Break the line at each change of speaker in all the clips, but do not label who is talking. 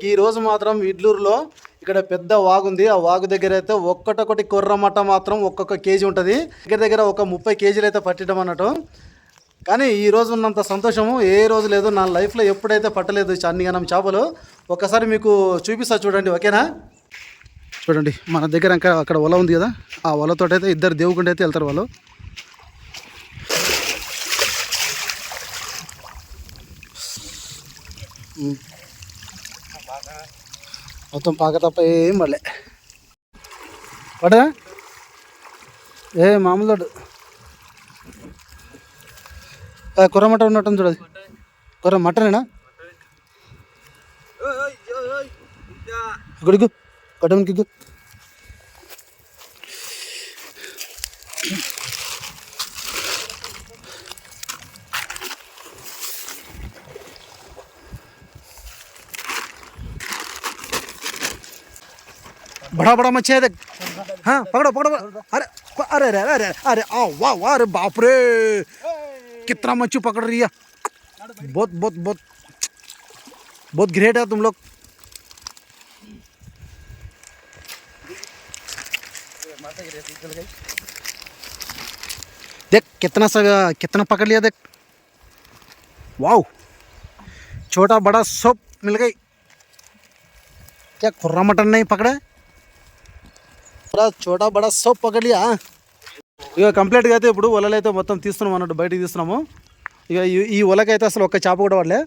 ఈ రోజు మాత్రం ఇడ్లూరులో ఇక్కడ పెద్ద వాగు ఉంది. ఆ వాగు దగ్గర అయితే ఒక్కటొకటి కొర్రమట్ట మాత్రం ఒక్కొక్క కేజీ ఉంటుంది. దగ్గర దగ్గర ఒక 30 కేజీలు అయితే పట్టడం అన్నట్టు. కానీ ఈ రోజు ఉన్నంత సంతోషము ఏ రోజు లేదు. నా లైఫ్లో ఎప్పుడైతే పట్టలేదు అన్నిగనం చేపలు. ఒకసారి మీకు చూపిస్తా చూడండి, ఓకేనా? చూడండి, మన దగ్గర ఇంకా అక్కడ వల ఉంది కదా, ఆ వలతో అయితే ఇద్దరు దేవుకుంటే అయితే వెళ్తారు వాళ్ళు. మొత్తం పాక తప్ప ఏం పడలే. పడదా ఏ మామూలు తోడు కుర్ర మటన్ ఉన్నట్టు చూడదు. కుర్ర మటనేనా? గుడిగు కట్టమనికి बड़ा बड़ा मच्छी है देख. हाँ पकड़ो पकड़ो. अरे अरे अरे अरे अरे आ वाह वाह, अरे बाप रे, कितना मच्छी पकड़ रही है. बहुत बहुत बहुत बहुत ग्रेट है तुम लोग. देख कितना पकड़ लिया देख. वाह, छोटा बड़ा सब मिल गई. क्या खुर्रा मटन नहीं पकड़ा? छोटा बड़ा सब पकड़ लिया. ఇక కంప్లీట్గా అయితే ఇప్పుడు వలలు అయితే మొత్తం తీస్తున్నాం అన్నట్టు, బయటికి తీస్తున్నాము. ఇక ఈ వలకైతే అసలు ఒక్క చేప కూడా పడలే.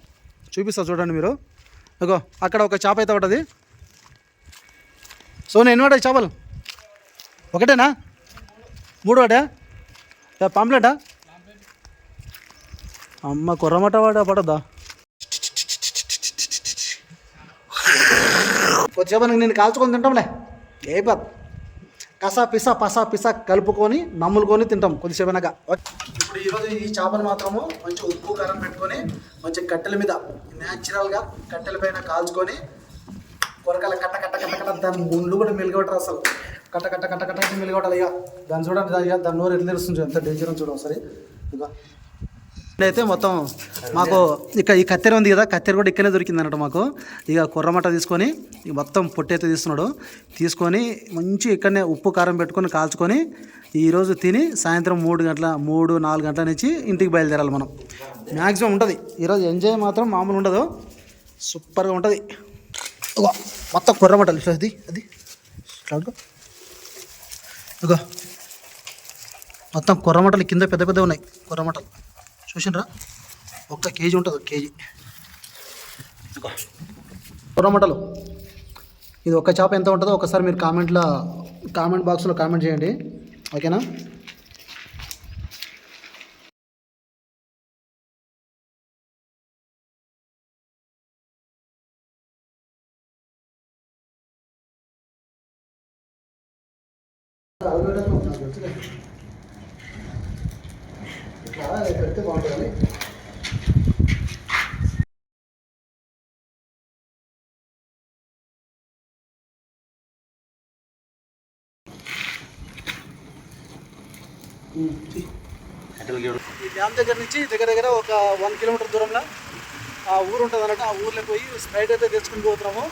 చూపిస్తా చూడండి మీరు. ఇగో అక్కడ ఒక చేప అయితే పడ్డది. సో ఎన్ని పడ్డాయి చేపలు? ఒకటేనా? 3 పడ్డా? పాంప్లెటా? అమ్మ కొర్రమట పడద్దా? కొద్దిసేపు నేను కాల్చుకొని తింటాంలే, అయిపోద్ది. కసా పిసా కలుపుకొని నమ్ములుకొని తింటాం కొద్దిసేపనగా. ఇప్పుడు ఈరోజు ఈ చేపలు మాత్రము మంచి ఉప్పు కారం పెట్టుకొని మంచి కట్టెల మీద న్యాచురల్గా కట్టెల పైన కాల్చుకొని కొరకల కట్ట కట్ట కట్ట కట్ట దాని ముందు కూడా మెలుగొట్టరు అసలు. కట్ట కట్ట కట్ట కట్ట మెలుగొట్టాలి. ఇక దాన్ని చూడండి, దాని నోరు ఎట్లా తెలుస్తుంది, ఎంత డేంజర్ చూడ ఒకసారి. ఇక అయితే మొత్తం మాకు ఇక ఈ కత్తెర ఉంది కదా, కత్తెర కూడా ఇక్కడనే దొరికింది అన్నట్టు మాకు. ఇక కొర్రమట తీసుకొని మొత్తం పొట్టి అయితే తీస్తున్నాడు. తీసుకొని మంచి ఇక్కడనే ఉప్పు కారం పెట్టుకొని కాల్చుకొని ఈరోజు తిని సాయంత్రం 3-4 గంటల నుంచి ఇంటికి బయలుదేరాలి మనం. మ్యాక్సిమం ఉంటుంది ఈరోజు. ఎంజాయ్ మాత్రం మామూలు ఉండదు, సూపర్గా ఉంటుంది. మొత్తం కొర్రమటలు అది అది ఇక మొత్తం కొర్రమటలు కింద పెద్ద పెద్ద ఉన్నాయి కొర్రమటలు. చూసినరా, 1 కేజీ ఉంటుంది, 1 కేజీ కొర్రమటలు. ఇది ఒక చేప ఎంత ఉంటుందో ఒకసారి మీరు కామెంట్ బాక్స్లో కామెంట్ చేయండి, ఓకేనా? ఇట్లా పెడితే బాగుంటుంది. ఈ డ్యామ్ దగ్గర నుంచి దగ్గర ఒక 1 కిలోమీటర్ దూరంలో ఆ ఊరు ఉంటుంది అన్నట్టు. ఆ ఊర్లోకి పోయి స్ప్రైట్ అయితే తెచ్చుకుని పోతున్నాము.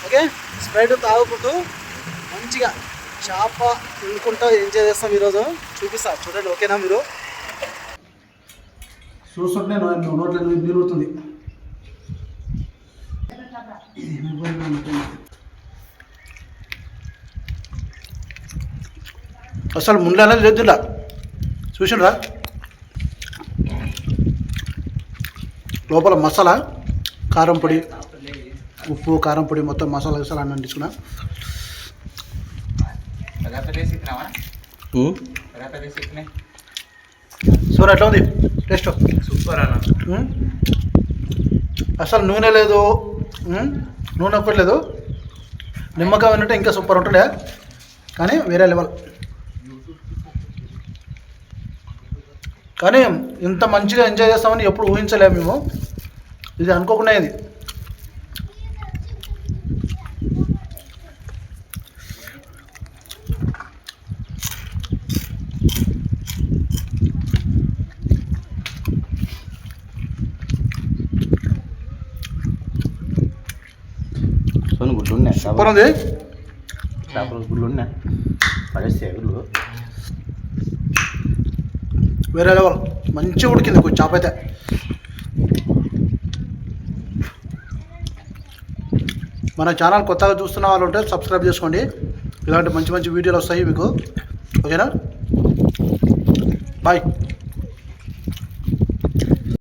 ఓకే, స్ప్రైట్ తాగుకుంటూ మంచిగా చేప తినుకుంటూ ఎంజాయ్ చేస్తాం ఈరోజు. చూపిస్తా చూడండి, ఓకేనా? మీరు చూస్తుంటే నోట్లో నీరు అవుతుంది. అసలు ముందు లేదు ఇలా చూసినరా, లోపల మసాలా, కారం పొడి, ఉప్పు కారం పొడి మొత్తం మసాలా అన్నీ తీసుకున్నా. సూర్ ఎట్లా ఉంది టేస్ట్? సూపర్ అన్న. అసలు నూనె లేదు, నూనె ఒక్కట్లేదు, నిమ్మకాయ ఉన్నట్టు ఇంకా సూపర్ ఉంటుండే, కానీ వేరే లెవెల్. కానీ ఇంత మంచిగా ఎంజాయ్ చేస్తామని ఎప్పుడు ఊహించలేము మేము. ఇది అనుకోకుండా ఇది.
సోను గుడ్లు ఉన్నాయి,
సూపర్ ఉంది.
చేపల గుడ్లు ఉన్నాయి, పడేస్తే గుడ్లు
వేరే లెవెల్. మంచిగా ఉడికింది కొంచెం చేప అయితే. మన ఛానల్ కొత్తగా చూస్తున్న వాళ్ళు ఉంటే సబ్స్క్రైబ్ చేసుకోండి. ఇలాంటి మంచి మంచి వీడియోలు వస్తాయి మీకు. ఓకేనా? బాయ్.